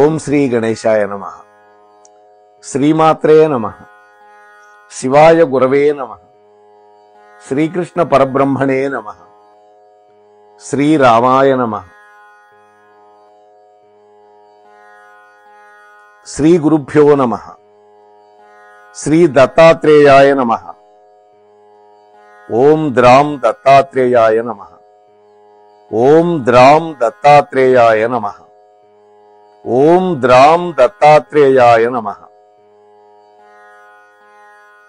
ఓం శ్రీ గణేశాయ నమః. శ్రీమాత్రే నమః. శివాయ గురవే నమః. శ్రీకృష్ణ పరబ్రహ్మణే నమః. శ్రీరామాయ నమః. శ్రీ గురుభ్యో నమః. శ్రీ దత్తాత్రేయాయ నమః. ఓం ద్రాం దత్తాత్రేయాయ నమః. ఓం ద్రాం దత్తాత్రేయాయ నమః. ఓం ద్రాం దత్తాత్రేయాయ నమః.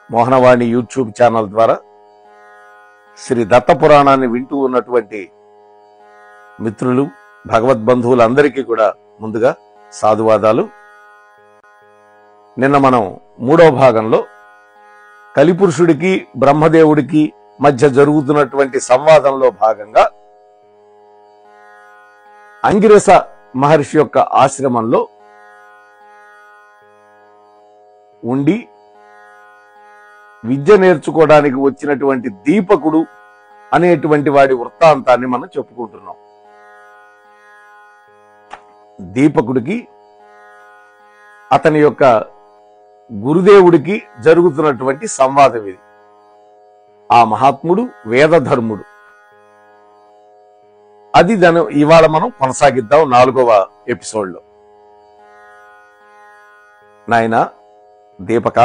మోహనవాణి యూట్యూబ్ ఛానల్ ద్వారా శ్రీ దత్త పురాణాన్ని వింటూ ఉన్నటువంటి మిత్రులు, భగవద్బంధువులందరికీ కూడా ముందుగా సాధువాదాలు. నిన్న మనం 3వ భాగంలో కలిపురుషుడికి బ్రహ్మదేవుడికి మధ్య జరుగుతున్నటువంటి సంవాదంలో భాగంగా అంగిరస మహర్షి యొక్క ఆశ్రమంలో ఉండి విద్య నేర్చుకోవడానికి వచ్చినటువంటి దీపకుడు అనేటువంటి వాడి వృత్తాంతాన్ని మనం చెప్పుకుంటున్నాం. దీపకుడికి అతని యొక్క గురుదేవుడికి జరుగుతున్నటువంటి సంవాదం ఇది. ఆ మహాత్ముడు వేదధర్ముడు. అది దాని ఇవాళ మనం కొనసాగిద్దాం 4వ ఎపిసోడ్లో. నాయన దీపక,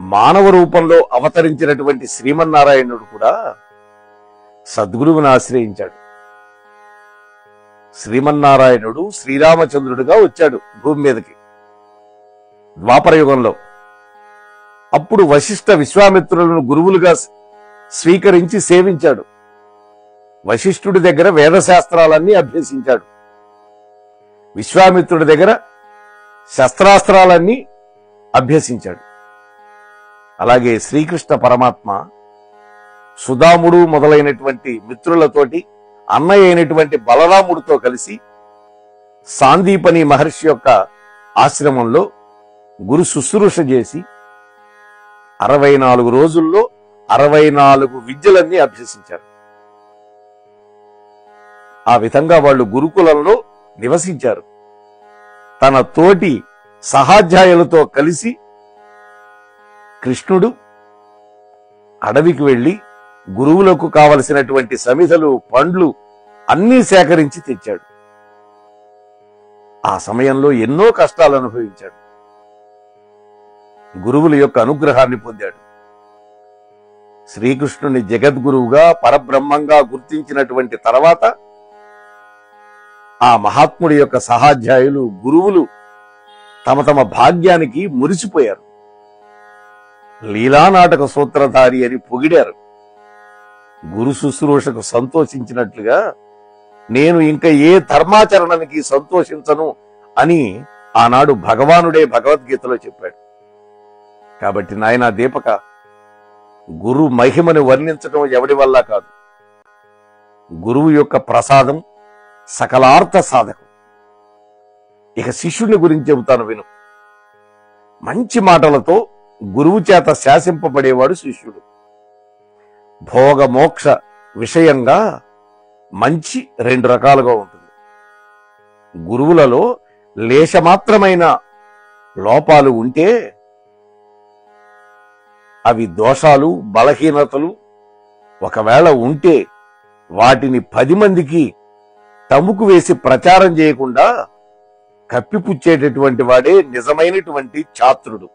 మానవ రూపంలో అవతరించినటువంటి శ్రీమన్నారాయణుడు కూడా సద్గురువుని ఆశ్రయించాడు. శ్రీమన్నారాయణుడు శ్రీరామచంద్రుడిగా వచ్చాడు భూమి మీదకి ద్వాపరయుగంలో. అప్పుడు వశిష్ఠ విశ్వామిత్రులను గురువులుగా స్వీకరించి సేవించాడు. వశిష్ఠుడి దగ్గర వేదశాస్త్రాలన్నీ అభ్యసించాడు. విశ్వామిత్రుడి దగ్గర శస్త్రాస్త్రాలన్నీ అభ్యసించాడు. అలాగే శ్రీకృష్ణ పరమాత్మ సుధాముడు మొదలైనటువంటి మిత్రులతోటి అన్నయ్య అయినటువంటి బలరాముడితో కలిసి సాందీపని మహర్షి యొక్క ఆశ్రమంలో గురు శుశ్రూష చేసి 64 రోజుల్లో 64 విద్యలన్నీ అభ్యసించారు. ఆ విధంగా వాళ్ళు గురుకులంలో నివసించారు. తన తోటి సహాధ్యాయులతో కలిసి కృష్ణుడు అడవికి వెళ్లి గురువులకు కావలసినటువంటి సమిధలు, పండ్లు అన్నీ సేకరించి తెచ్చాడు. ఆ సమయంలో ఎన్నో కష్టాలు అనుభవించాడు. గురువుల యొక్క అనుగ్రహాన్ని పొందాడు. శ్రీకృష్ణుని జగద్గురువుగా పరబ్రహ్మంగా గుర్తించినటువంటి తర్వాత ఆ మహాత్ముడి యొక్క సహాధ్యాయులు, గురువులు తమ తమ భాగ్యానికి మురిసిపోయారు. లీలానాటక సూత్రధారి అని పొగిడారు. గురు శుశ్రూషకు సంతోషించినట్లుగా నేను ఇంకా ఏ ధర్మాచరణకి సంతోషించను అని ఆనాడు భగవానుడే భగవద్గీతలో చెప్పాడు. కాబట్టి నాయనా దీపక, గురు మహిమని వర్ణించడం ఎవడి వల్ల కాదు. గురువు యొక్క ప్రసాదం సకలార్థ సాధకం. ఇక శిష్యుని గురించి చెబుతాను విను. మంచి మాటలతో గురువు చేత శాసింపబడేవాడు శిష్యుడు. భోగ మోక్ష విషయంగా మంచి 2 రకాలుగా ఉంటుంది. గురువులలో లేశమాత్రమైన లోపాలు ఉంటే అవి దోషాలు, బలహీనతలు ఒకవేళ ఉంటే వాటిని 10 మందికి తముకు వేసి ప్రచారం చేయకుండా కప్పిపుచ్చేటటువంటి వాడే నిజమైనటువంటి ఛాత్రుడు.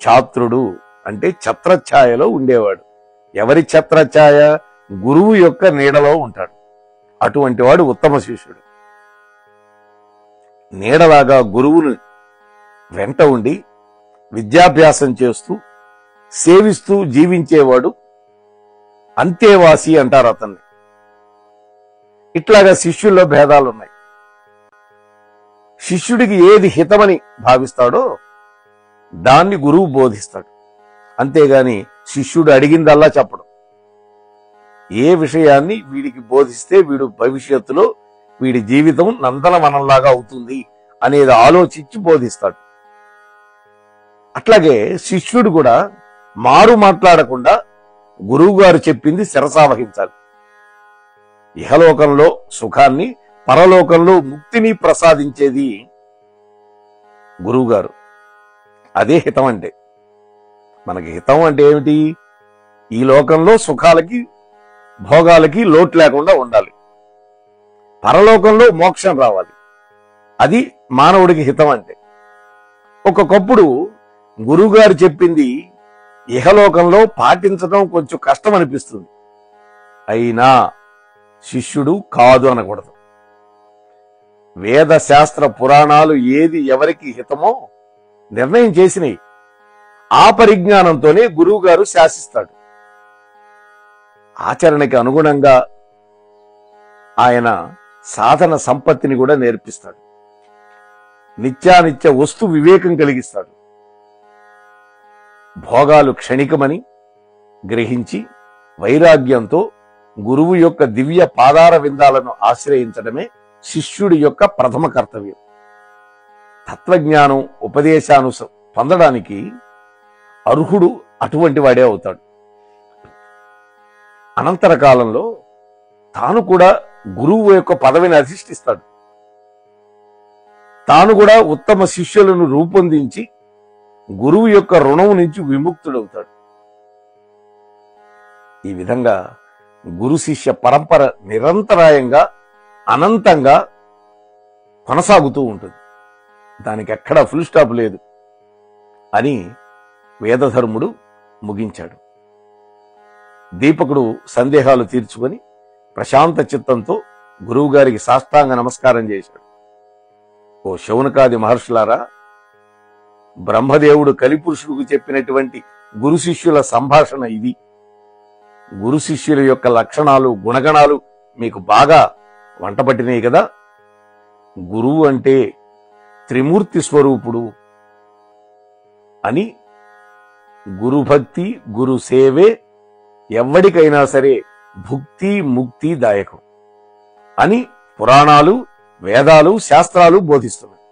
ఛాత్రుడు అంటే ఛత్రఛాయలో ఉండేవాడు. ఎవరి ఛత్రఛాయ? గురువు యొక్క నీడలో ఉంటాడు. అటువంటి వాడు ఉత్తమ శిష్యుడు. నీడలాగా గురువుని వెంట ఉండి విద్యాభ్యాసం చేస్తూ సేవిస్తూ జీవించేవాడు అంతేవాసి అంటారు అతన్ని. ఇట్లాగా శిష్యుల్లో భేదాలున్నాయి. శిష్యుడికి ఏది హితమని భావిస్తాడో దాన్ని గురువు బోధిస్తాడు. అంతేగాని శిష్యుడు అడిగిందల్లా చెప్పడం. ఏ విషయాన్ని వీడికి బోధిస్తే వీడు భవిష్యత్తులో వీడి జీవితం నందనవనంలాగా అవుతుంది అనేది ఆలోచించి బోధిస్తాడు. అట్లాగే శిష్యుడు కూడా మారు మాట్లాడకుండా గురువు గారు చెప్పింది శిరసావహించాలి. ఇహలోకంలో సుఖాన్ని పరలోకంలో ముక్తిని ప్రసాదించేది గురువుగారు. అదే హితం అంటే. మనకి హితం అంటే ఏమిటి? ఈ లోకంలో సుఖాలకి భోగాలకి లోటు లేకుండా ఉండాలి, పరలోకంలో మోక్షం రావాలి. అది మానవుడికి హితం అంటే. ఒక్కొక్కప్పుడు గురువుగారు చెప్పింది ఇహలోకంలో పాటించడం కొంచెం కష్టం అనిపిస్తుంది, అయినా శిష్యుడు కాదు అనకూడదు. వేద శాస్త్ర పురాణాలు ఏది ఎవరికి హితమో నిర్ణయం చేసినాయి. ఆ పరిజ్ఞానంతోనే గురువుగారు శాసిస్తాడు. ఆచరణకి అనుగుణంగా ఆయన సాధన సంపత్తిని కూడా నేర్పిస్తాడు. నిత్యానిత్య వస్తు వివేకం కలిగిస్తాడు. భోగాలు క్షణికమని గ్రహించి వైరాగ్యంతో గురువు యొక్క దివ్య పాదార విందాలను ఆశ్రయించడమే శిష్యుడి యొక్క ప్రథమ కర్తవ్యం. తత్వజ్ఞానం ఉపదేశాను పొందడానికి అర్హుడు అటువంటి వాడే అవుతాడు. అనంతర కాలంలో తాను కూడా గురువు యొక్క పదవిని అధిష్ఠిస్తాడు. తాను కూడా ఉత్తమ శిష్యులను రూపొందించి గురువు యొక్క రుణం నుంచి విముక్తుడవుతాడు. ఈ విధంగా గురు శిష్య పరంపర నిరంతరాయంగా అనంతంగా కొనసాగుతూ ఉంటుంది. దానికి ఎక్కడా ఫుల్ స్టాప్ లేదు అని వేదధర్ముడు ముగించాడు. దీపకుడు సందేహాలు తీర్చుకొని ప్రశాంత చిత్తంతో గురువుగారికి సాష్టాంగ నమస్కారం చేశాడు. ఓ శౌనకాది మహర్షులారా, బ్రహ్మదేవుడు కలిపురుషుడికి చెప్పినటువంటి గురు శిష్యుల సంభాషణ ఇది. గురు శిష్యుల యొక్క లక్షణాలు గుణగణాలు మీకు బాగా వంటపట్టినాయి కదా. గురువు అంటే త్రిమూర్తి స్వరూపుడు అని, గురుభక్తి గురు సేవే ఎవ్వడికైనా సరే భుక్తి ముక్తి దాయకం అని పురాణాలు వేదాలు శాస్త్రాలు బోధిస్తున్నాయి.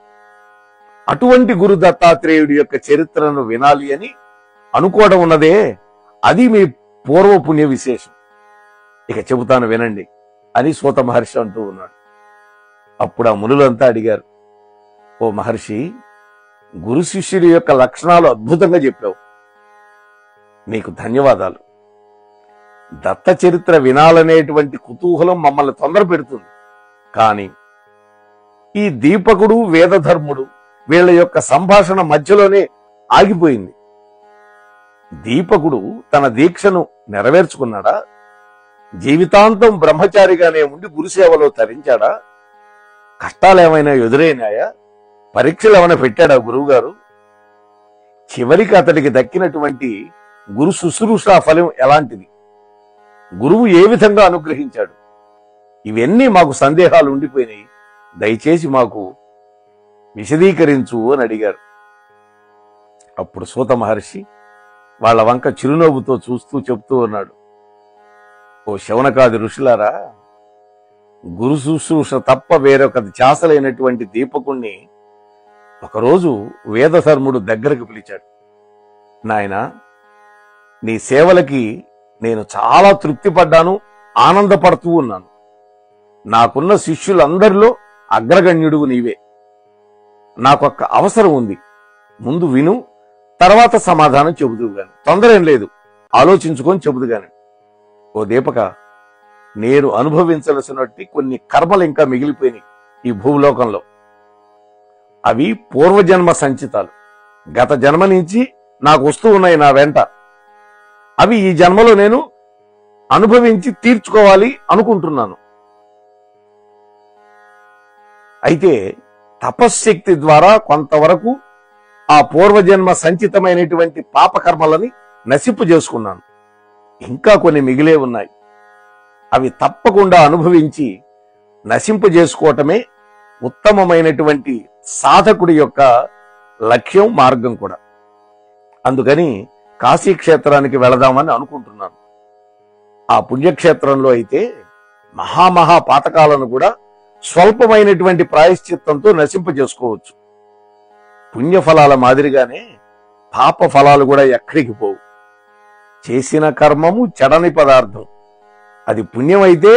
అటువంటి గురు దత్తాత్రేయుడి యొక్క చరిత్రను వినాలి అని అనుకోవడం ఉన్నదే, అది మీ పూర్వపుణ్య విశేషం. ఇక చెబుతాను వినండి అని సూత మహర్షి అంటూ ఉన్నాడు. అప్పుడు ఆ మునులంతా అడిగారు, ఓ మహర్షి, గురు శిష్యుడి యొక్క లక్షణాలు అద్భుతంగా చెప్పావు, నీకు ధన్యవాదాలు. దత్త చరిత్ర వినాలనేటువంటి కుతూహలం మమ్మల్ని తొందర పెడుతుంది. కానీ ఈ దీపకుడు వేదధర్ముడు వీళ్ళ యొక్క సంభాషణ మధ్యలోనే ఆగిపోయింది. దీపకుడు తన దీక్షను నెరవేర్చుకున్నాడా? జీవితాంతం బ్రహ్మచారిగానే ఉండి గురుసేవలో తరించాడా? కష్టాలేమైనా ఎదురైనాయా? పరీక్షలు ఏమైనా పెట్టాడా గురువుగారు? చివరికి అతడికి దక్కినటువంటి గురు శుశ్రూషా ఫలం ఎలాంటిది? గురువు ఏ విధంగా అనుగ్రహించాడు? ఇవన్నీ మాకు సందేహాలు ఉండిపోయినాయి, దయచేసి మాకు విశదీకరించు అని అడిగారు. అప్పుడు సూత మహర్షి వాళ్ళ వంక చిరునవ్వుతో చూస్తూ చెప్తూ ఉన్నాడు, ఓ శౌనకాది ఋషులారా, గురు శుశ్రూష తప్ప వేరొక ధ్యాసలైనటువంటి దీపకుణ్ణి ఒకరోజు వేదధర్ముడు దగ్గరకు పిలిచాడు. నాయనా, నీ సేవలకి నేను చాలా తృప్తి పడ్డాను, ఆనందపడుతూ ఉన్నాను. నాకున్న శిష్యులందరిలో అగ్రగణ్యుడు నీవే. నాకొక్క అవసరం ఉంది, ముందు విను, తర్వాత సమాధానం చెబుతూ గాని. తొందర ఏం లేదు, ఆలోచించుకొని చెబుతూ గాని. ఓ దీపక, నేను అనుభవించవలసినట్టు కొన్ని కర్మలు ఇంకా మిగిలిపోయినాయి ఈ భూలోకంలో. అవి పూర్వజన్మ సంచితాలు, గత జన్మ నుంచి నాకు వస్తూ ఉన్నాయి నా వెంట. అవి ఈ జన్మలో నేను అనుభవించి తీర్చుకోవాలి అనుకుంటున్నాను. అయితే తపశ్శక్తి ద్వారా కొంతవరకు ఆ పూర్వజన్మ సంచితమైనటువంటి పాపకర్మలని నశింపు చేసుకున్నాను. ఇంకా కొన్ని మిగిలే ఉన్నాయి. అవి తప్పకుండా అనుభవించి నశింపు చేసుకోవటమే ఉత్తమమైనటువంటి సాధకుడి యొక్క లక్ష్యం, మార్గం కూడా. అందుకని కాశీక్షేత్రానికి వెళదామని అనుకుంటున్నాను. ఆ పుణ్యక్షేత్రంలో అయితే మహామహా పాతకాలను కూడా స్వల్పమైనటువంటి ప్రాయశ్చిత్తంతో నశింప చేసుకోవచ్చు. పుణ్యఫలాల మాదిరిగానే పాప ఫలాలు కూడా ఎక్కడికి పోవు. చేసిన కర్మము చెడని పదార్థం. అది పుణ్యమైతే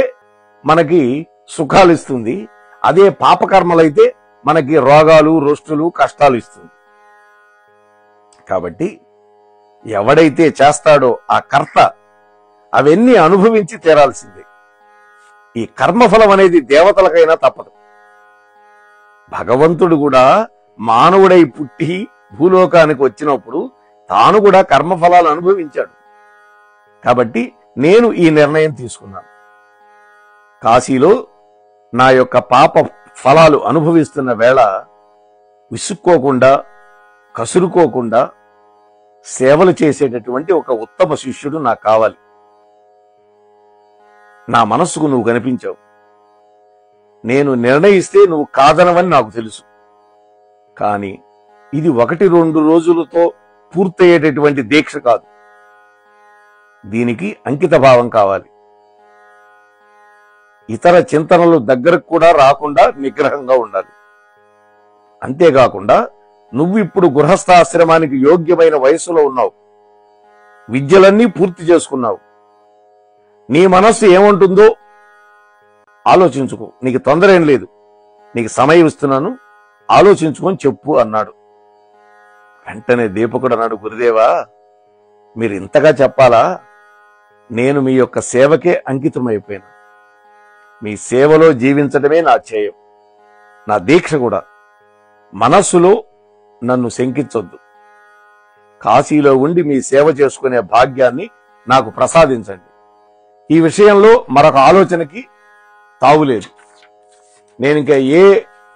మనకి సుఖాలు ఇస్తుంది, అదే పాపకర్మలైతే మనకి రోగాలు, రోష్టులు, కష్టాలు ఇస్తుంది. కాబట్టి ఎవడైతే చేస్తాడో ఆ కర్త అవన్నీ అనుభవించి తీరాల్సిందే. ఈ కర్మఫలం అనేది దేవతలకైనా తప్పదు. భగవంతుడు కూడా మానవుడై పుట్టి భూలోకానికి వచ్చినప్పుడు తాను కూడా కర్మఫలాలు అనుభవించాడు. కాబట్టి నేను ఈ నిర్ణయం తీసుకున్నాను. కాశీలో నా యొక్క పాప ఫలాలు అనుభవిస్తున్న వేళ విసుక్కోకుండా, కసురుకోకుండా సేవలు చేసేటటువంటి ఒక ఉత్తమ శిష్యుడు నాకు కావాలి. నా మనస్సుకు నువ్వు కనిపించావు. నేను నిర్ణయిస్తే నువ్వు కాదనవని నాకు తెలుసు. కానీ ఇది 1-2 రోజులతో పూర్తయ్యేటటువంటి దీక్ష కాదు. దీనికి అంకిత భావం కావాలి. ఇతర చింతనలు దగ్గరకు కూడా రాకుండా నిగ్రహంగా ఉండాలి. అంతేకాకుండా నువ్వు ఇప్పుడు గృహస్థాశ్రమానికి యోగ్యమైన వయసులో ఉన్నావు. విద్యలన్నీ పూర్తి చేసుకున్నావు. నీ మనస్సు ఏమంటుందో ఆలోచించుకో. నీకు తొందర ఏం లేదు. నీకు సమయం ఇస్తున్నాను, ఆలోచించుకొని చెప్పు అన్నాడు. వెంటనే దీపకుడు అన్నాడు, గురుదేవా, మీరు ఇంతగా చెప్పాలా? నేను మీ యొక్క సేవకే అంకితమైపోయాను. మీ సేవలో జీవించడమే నా ధ్యేయం, నా దీక్ష కూడా. మనస్సులో నన్ను శంకించొద్దు. కాశీలో ఉండి మీ సేవ చేసుకునే భాగ్యాన్ని నాకు ప్రసాదించండి. ఈ విషయంలో మరొక ఆలోచనకి తావులేదు. నేను ఇంకా ఏ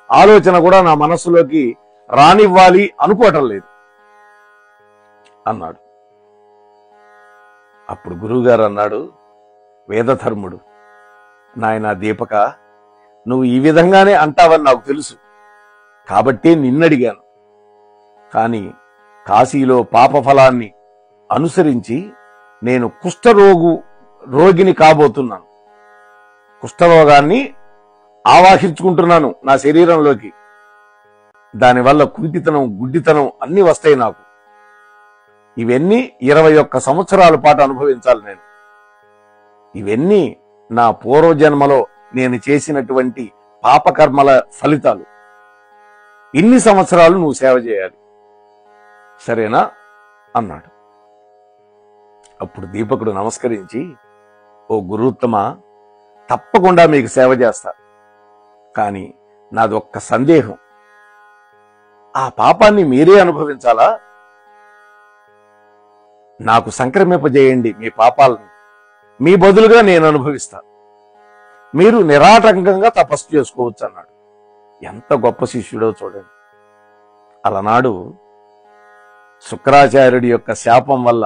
ఆలోచన కూడా నా మనస్సులోకి రానివ్వాలి అనుకోవటం లేదు అన్నాడు. అప్పుడు గురువుగారు అన్నాడు, వేదధర్ముడు, నాయనా దీపక, నువ్వు ఈ విధంగానే అంటావని నాకు తెలుసు. కాబట్టి నిన్నడిగాను. కానీ కాశీలో పాపఫలాన్ని అనుసరించి నేను రోగిని కాబోతున్నాను. కుష్ఠరోగాన్ని ఆవాహించుకుంటున్నాను నా శరీరంలోకి. దానివల్ల కుంటితనం, గుడ్డితనం అన్ని వస్తాయి నాకు. ఇవన్నీ 21 సంవత్సరాల పాటు అనుభవించాలి నేను. ఇవన్నీ నా పూర్వజన్మలో నేను చేసినటువంటి పాపకర్మల ఫలితాలు. ఇన్ని సంవత్సరాలు నువ్వు సేవ చేయాలి, సరేనా అన్నాడు. అప్పుడు దీపకుడు నమస్కరించి, ఓ గురుత్తమ, తప్పకుండా మీకు సేవ చేస్తా. కానీ నాదొక్క సందేహం, ఆ పాపాన్ని మీరే అనుభవించాలా? నాకు సంక్రమింపజేయండి మీ పాపాలను, మీ బదులుగా నేను అనుభవిస్తా. మీరు నిరాటంకంగా తపస్సు చేసుకోవచ్చు అన్నాడు. ఎంత గొప్ప శిష్యుడో చూడండి. అలనాడు శుక్రాచార్యుడి యొక్క శాపం వల్ల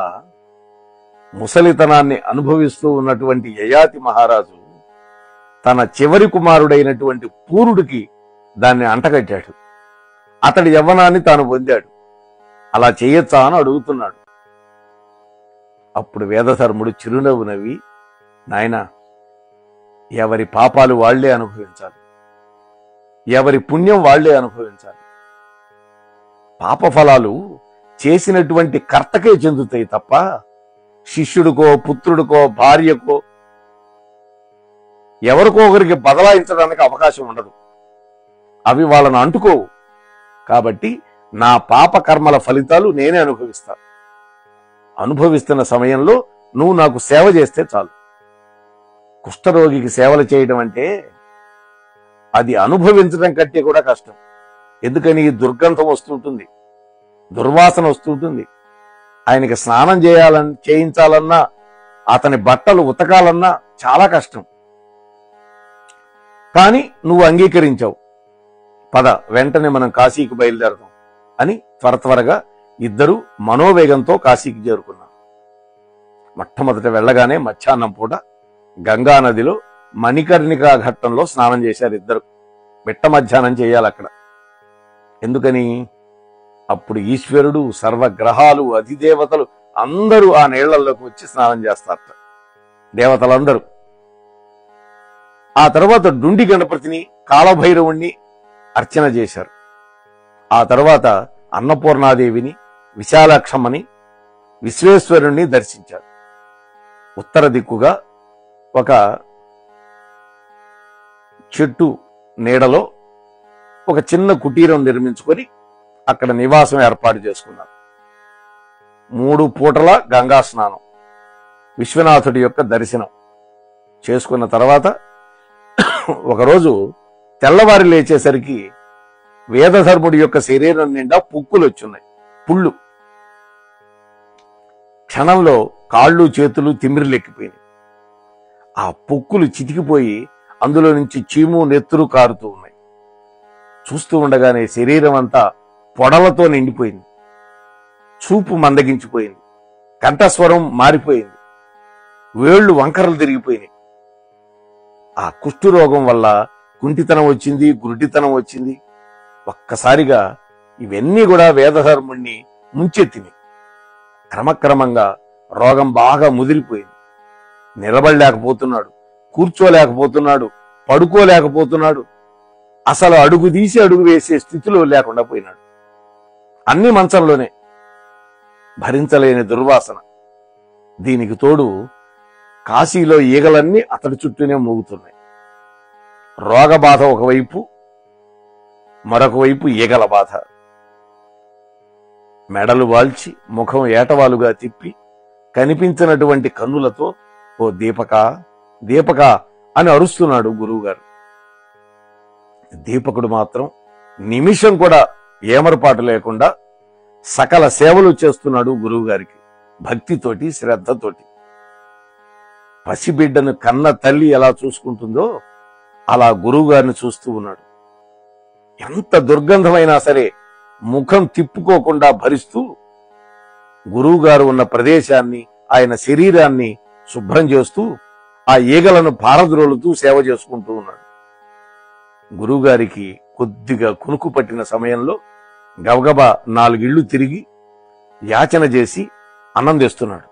ముసలితనాన్ని అనుభవిస్తూ ఉన్నటువంటి యయాతి మహారాజు తన చివరి కుమారుడైనటువంటి పూరుడికి దాన్ని అంటగట్టాడు. అతడి యవ్వనాన్ని తాను పొందాడు. అలా చేయొచ్చా అని అడుగుతున్నాడు. అప్పుడు వేదధర్ముడు చిరునవ్వు నవ్వి, నాయనా, ఎవరి పాపాలు వాళ్లే అనుభవించాలి, ఎవరి పుణ్యం వాళ్లే అనుభవించాలి. పాపఫలాలు చేసినటువంటి కర్తకే చెందుతాయి తప్ప శిష్యుడికో, పుత్రుడికో, భార్యకో, ఎవరికో ఒకరికి బదలాయించడానికి అవకాశం ఉండదు. అవి వాళ్ళను అంటుకోవు. కాబట్టి నా పాప కర్మల ఫలితాలు నేనే అనుభవిస్తా. అనుభవిస్తున్న సమయంలో నువ్వు నాకు సేవ చేస్తే చాలు. కుష్ఠరోగికి సేవలు చేయడం అంటే అది అనుభవించడం కంటే కూడా కష్టం. ఎందుకని దుర్గంధం వస్తుంటుంది, దుర్వాసన వస్తుంటుంది. ఆయనకి స్నానం చేయించాలన్నా, అతని బట్టలు ఉతకాలన్నా చాలా కష్టం. కానీ నువ్వు అంగీకరించావు. పద, వెంటనే మనం కాశీకి బయలుదేరదాం అని త్వరగా ఇద్దరు మనోవేగంతో కాశీకి చేరుకున్నారు. మొట్టమొదట వెళ్ళగానే మధ్యాహ్నం పూట గంగా నదిలో మణికర్ణికా ఘట్టంలో స్నానం చేశారు ఇద్దరు. మిట్ట మధ్యాహ్నం చేయాలి అక్కడ. ఎందుకని? అప్పుడు ఈశ్వరుడు, సర్వగ్రహాలు, అధిదేవతలు అందరూ ఆ నీళ్లలోకి వచ్చి స్నానం చేస్తారట, దేవతలందరూ. ఆ తర్వాత డుండి గణపతిని, కాళభైరవుణ్ణి అర్చన చేశారు. ఆ తర్వాత అన్నపూర్ణాదేవిని, విశాలాక్షమ్మని, విశ్వేశ్వరుణ్ణి దర్శించారు. ఉత్తర దిక్కుగా ఒక చెట్టు నీడలో ఒక చిన్న కుటీరం నిర్మించుకొని అక్కడ నివాసం ఏర్పాటు చేసుకున్నారు. 3 పూటల గంగా స్నానం, విశ్వనాథుడి యొక్క దర్శనం చేసుకున్న తర్వాత ఒకరోజు తెల్లవారి లేచేసరికి వేదధర్ముడి యొక్క శరీరం నిండా పుక్కులు వచ్చున్నాయి, పుళ్ళు. క్షణంలో కాళ్ళు చేతులు తిమ్మిరిలెక్కిపోయినాయి. ఆ పుక్కులు చితికిపోయి అందులో నుంచి చీము నెత్తురు కారుతూ ఉన్నాయి. చూస్తూ ఉండగానే శరీరం అంతా పొడలతో నిండిపోయింది. చూపు మందగించిపోయింది. కంఠస్వరం మారిపోయింది. వేళ్లు వంకరలు తిరిగిపోయినాయి. ఆ కుష్ఠురోగం వల్ల కుంటితనం వచ్చింది, గురుడితనం వచ్చింది. ఒక్కసారిగా ఇవన్నీ కూడా వేదధర్ముణ్ణి ముంచెత్తినాయి. క్రమక్రమంగా రోగం బాగా ముదిరిపోయింది. నిలబడలేకపోతున్నాడు, కూర్చోలేకపోతున్నాడు, పడుకోలేకపోతున్నాడు. అసలు అడుగు తీసి అడుగు వేసే స్థితిలో లేకుండా పోయినాడు. అన్ని మంచంలోనే. భరించలేని దుర్వాసన. దీనికి తోడు కాశీలో ఈగలన్నీ అతడి చుట్టూనే మోగుతున్నాయి. రోగబాధ ఒకవైపు, మరొక వైపు ఈగల బాధ. మెడలు వాల్చి ముఖం ఏటవాలుగా తిప్పి కనిపించినటువంటి కన్నులతో ఓ దీపక దీపక అని అరుస్తున్నాడు గురువుగారు. దీపకుడు మాత్రం నిమిషం కూడా ఏమరపాటు లేకుండా సకల సేవలు చేస్తున్నాడు గురువుగారికి, భక్తితోటి శ్రద్ధతోటి. పసిబిడ్డను కన్న తల్లి ఎలా చూసుకుంటుందో అలా గురువుగారిని చూస్తూ ఉన్నాడు. ఎంత దుర్గంధమైనా సరే ముఖం తిప్పుకోకుండా భరిస్తూ గురువుగారు ఉన్న ప్రదేశాన్ని, ఆయన శరీరాన్ని శుభ్రం చేస్తూ ఆ ఈగలను పారద్రోలుతూ సేవ చేసుకుంటూ ఉన్నాడు. గురువుగారికి కొద్దిగా కునుకు పట్టిన సమయంలో గబగబా 4 ఇళ్లు తిరిగి యాచన చేసి అన్నం తెస్తున్నాడు.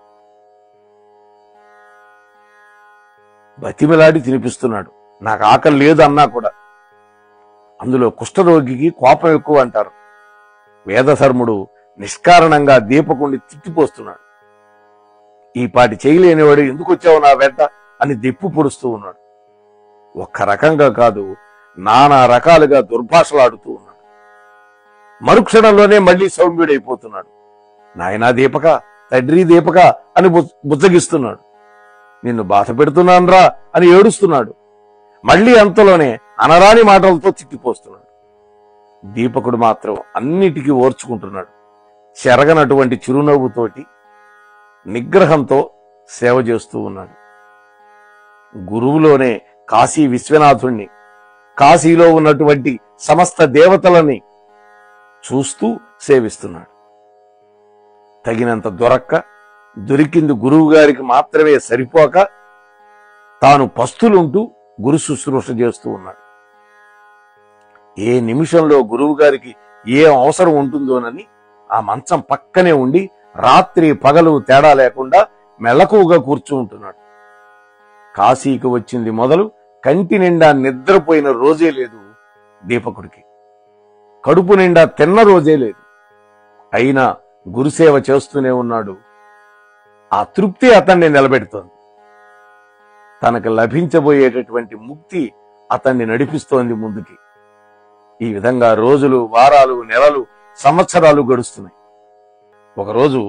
బతిమిలాడి తినిపిస్తున్నాడు. నాకు ఆకలి లేదు అన్నా కూడా. అందులో కుష్ఠరోగికి కోపం ఎక్కువ అంటారు. వేదధర్ముడు నిష్కారణంగా దీపకుణ్ణి తిట్టిపోస్తున్నాడు. ఈ పాటి చేయలేనివాడు ఎందుకు వచ్చావు నా వెంట అని దెప్పు పొడుస్తూ ఉన్నాడు. ఒక్క రకంగా కాదు, నానా రకాలుగా దుర్భాషలాడుతూ ఉన్నాడు. మరుక్షణంలోనే మళ్లీ సౌమ్యుడైపోతున్నాడు. నాయనా దీపక, తండ్రి దీపక అని బుజ్జగిస్తున్నాడు. నిన్ను బాధ పెడుతున్నాన్రా అని ఏడుస్తున్నాడు. మళ్లీ అంతలోనే అనరాని మాటలతో తిట్టిపోస్తున్నాడు. దీపకుడు మాత్రం అన్నిటికీ ఓర్చుకుంటున్నాడు. చెరగనటువంటి చిరునవ్వుతోటి నిగ్రహంతో సేవ చేస్తూ ఉన్నాడు. గురువులోనే కాశీ విశ్వనాథుణ్ణి, కాశీలో ఉన్నటువంటి సమస్త దేవతలని చూస్తూ సేవిస్తున్నాడు. తగినంత దొరికింది గురువు గారికి మాత్రమే సరిపోక తాను పస్తులుంటూ గురు శుశ్రూష చేస్తూ ఉన్నాడు. ఏ నిమిషంలో గురువు గారికి ఏ అవసరం ఉంటుందోనని ఆ మంచం పక్కనే ఉండి రాత్రి పగలు తేడా లేకుండా మెలకువగా కూర్చుంటున్నాడు. కాశీకి వచ్చింది మొదలు కంటి నిండా నిద్రపోయిన రోజే లేదు దీపకుడికి. కడుపు నిండా తిన్న రోజే లేదు. అయినా గురుసేవ చేస్తూనే ఉన్నాడు. ఆ తృప్తి అతన్ని నిలబెడుతోంది. తనకు లభించబోయేటటువంటి ముక్తి అతన్ని నడిపిస్తోంది ముందుకి. ఈ విధంగా రోజులు, వారాలు, నెలలు, సంవత్సరాలు గడుస్తున్నాయి. ఒకరోజు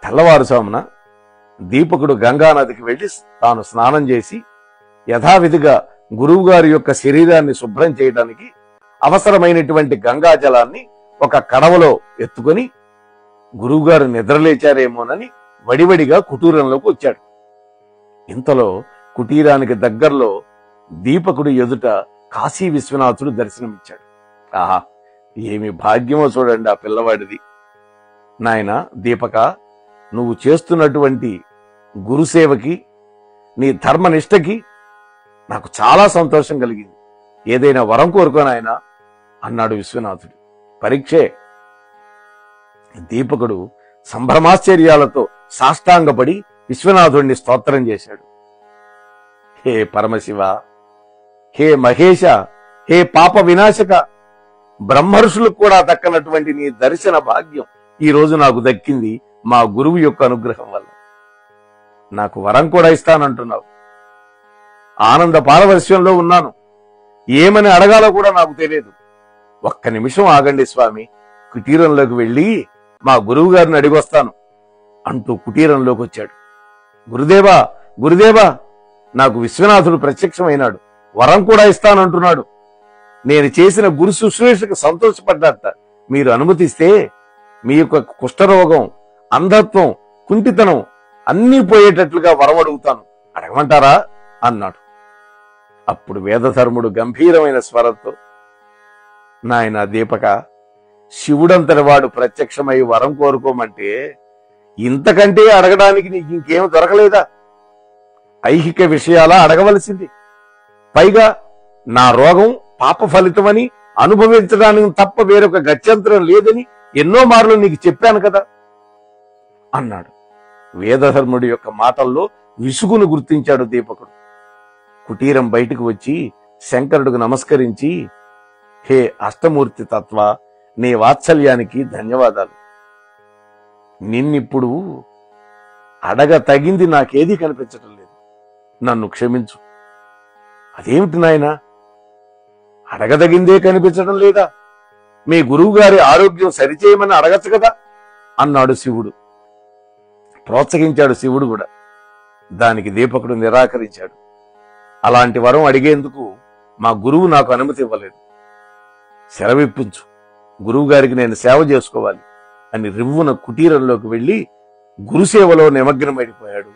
తెల్లవారుజామున దీపకుడు గంగానదికి వెళ్లి తాను స్నానం చేసి యథావిధిగా గురువుగారి యొక్క శరీరాన్ని శుభ్రం చేయడానికి అవసరమైనటువంటి గంగా జలాన్ని ఒక కడవలో ఎత్తుకొని గురువుగారు నిద్రలేచారేమోనని వడివడిగా కుటీరంలోకి వచ్చాడు. ఇంతలో కుటీరానికి దగ్గరలో దీపకుడి ఎదుట కాశీ విశ్వనాథుడు దర్శనమిచ్చాడు. ఆహా, ఏమి భాగ్యమో చూడండి ఆ పిల్లవాడిది. నాయన దీపక, నువ్వు చేస్తున్నటువంటి గురుసేవకి, నీ ధర్మనిష్టకి నాకు చాలా సంతోషం కలిగింది. ఏదైనా వరం కోరుకోనాయనా అన్నాడు విశ్వనాథుడు. పరీక్షే. దీపకుడు సంభ్రమాశ్చర్యాలతో సాష్టాంగపడి విశ్వనాథుడిని స్తోత్రం చేశాడు. హే పరమశివ, హే మహేశ, హే పాప వినాశక, బ్రహ్మర్షులకు కూడా దక్కనటువంటి నీ దర్శన భాగ్యం ఈ రోజు నాకు దక్కింది మా గురువు యొక్క అనుగ్రహం వల్ల. నాకు వరం కూడా ఇస్తానంటున్నావు. ఆనంద పారవశ్యంలో ఉన్నాను. ఏమని అడగాలో కూడా నాకు తెలియదు. ఒక్క నిమిషం ఆగండి స్వామి, కుటీరంలోకి వెళ్ళి మా గురువు గారిని అడిగొస్తాను అంటూ కుటీరంలోకి వచ్చాడు. గురుదేవా, గురుదేవా, నాకు విశ్వనాథుడు ప్రత్యక్షమైనాడు, వరం కూడా ఇస్తానంటున్నాడు. నేను చేసిన గురు శుశ్రూషకు సంతోషపడ్డాట. మీరు అనుమతిస్తే మీ యొక్క కుష్ఠరోగం, అంధత్వం, కుంటితనం అన్నీ పోయేటట్లుగా వరం అడుగుతాను, అడగమంటారా అన్నాడు. అప్పుడు వేదధర్ముడు గంభీరమైన స్వరంతో, నాయన దీపక, శివుడంతటి వాడు ప్రత్యక్షమై వరం కోరుకోమంటే ఇంతకంటే అడగడానికి నీకు ఇంకేం దొరకలేదా? ఐహిక విషయాలా అడగవలసింది? పైగా నా రోగం పాప ఫలితమని అనుభవించడానికి తప్ప వేరొక గత్యంతరం లేదని ఎన్నో మార్లు నీకు చెప్పాను కదా అన్నాడు. వేదధర్ముడి యొక్క మాటల్లో విసుగును గుర్తించాడు దీపకుడు. కుటీరం బయటకు వచ్చి శంకరుడికి నమస్కరించి, హే అష్టమూర్తి తత్వ, నీ వాత్సల్యానికి ధన్యవాదాలు. నిన్నిప్పుడు అడగ తగింది నాకేదీ కనిపించటం లేదు, నన్ను క్షమించు. అదేమిటి నాయనా, అడగదగిందే కనిపించడం లేదా? మీ గురువు గారి ఆరోగ్యం సరిచేయమని అడగచ్చు కదా అన్నాడు శివుడు. ప్రోత్సహించాడు శివుడు కూడా. దానికి దీపకుడు నిరాకరించాడు. అలాంటి వరం అడిగేందుకు మా గురువు నాకు అనుమతి ఇవ్వలేదు, సెలవిప్పించు, గురువు గారికి నేను సేవ చేసుకోవాలి అని రివ్వున కుటీరంలోకి వెళ్లి గురుసేవలో నిమగ్నమైపోయాడు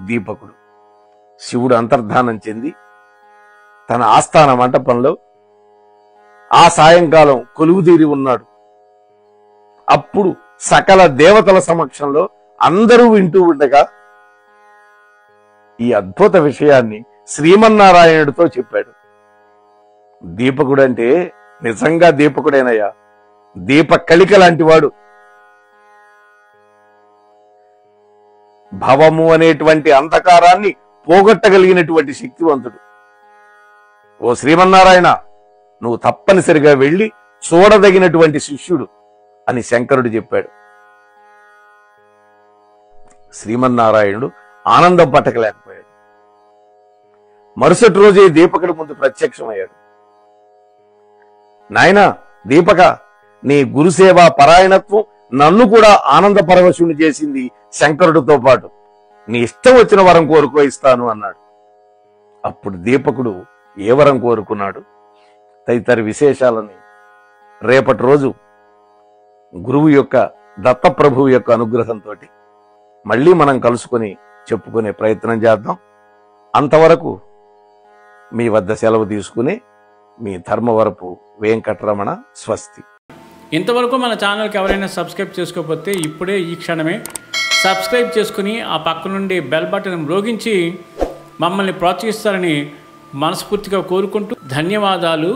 దీపకుడు. శివుడు అంతర్ధానం చెంది తన ఆస్థాన మంటపంలో ఆ సాయంకాలం కొలువుదీరి ఉన్నాడు. అప్పుడు సకల దేవతల సమక్షంలో అందరూ వింటూ ఉండగా ఈ అద్భుత విషయాన్ని శ్రీమన్నారాయణుడితో చెప్పాడు. దీపకుడంటే నిజంగా దీపకుడేనయ్యా, దీప కళిక లాంటి వాడు. భవము అనేటువంటి అంధకారాన్ని పోగొట్టగలిగినటువంటి శక్తివంతుడు. ఓ శ్రీమన్నారాయణ, నువ్వు తప్పనిసరిగా వెళ్లి చూడదగినటువంటి శిష్యుడు అని శంకరుడు చెప్పాడు. శ్రీమన్నారాయణుడు ఆనందం పట్టకలేకపోయాడు. మరుసటి రోజే దీపకుడి ముందు ప్రత్యక్షమయ్యాడు. నాయనా దీపక, నీ గురుసేవ పరాయణత్వం నన్ను కూడా ఆనంద పరవశుని చేసింది. శంకరుడితో పాటు నీ ఇష్టం వచ్చిన వరం కోరుకో, ఇస్తాను అన్నాడు. అప్పుడు దీపకుడు ఏ వరం కోరుకున్నాడు తదితర విశేషాలని రేపటి రోజు గురువు యొక్క దత్తప్రభువు యొక్క అనుగ్రహంతో మళ్ళీ మనం కలుసుకొని చెప్పుకునే ప్రయత్నం చేద్దాం. అంతవరకు మీ వద్ద సెలవు తీసుకుని మీ ధర్మవరపు వెంకటరమణ. స్వస్తి. ఇంతవరకు మన ఛానల్కి ఎవరైనా సబ్స్క్రైబ్ చేసుకోకపోతే ఇప్పుడే ఈ క్షణమే సబ్స్క్రైబ్ చేసుకుని ఆ పక్క నుండి బెల్ బటన్ మ్రోగించి మమ్మల్ని ప్రోత్సహిస్తారని మనస్ఫూర్తిగా కోరుకుంటూ ధన్యవాదాలు.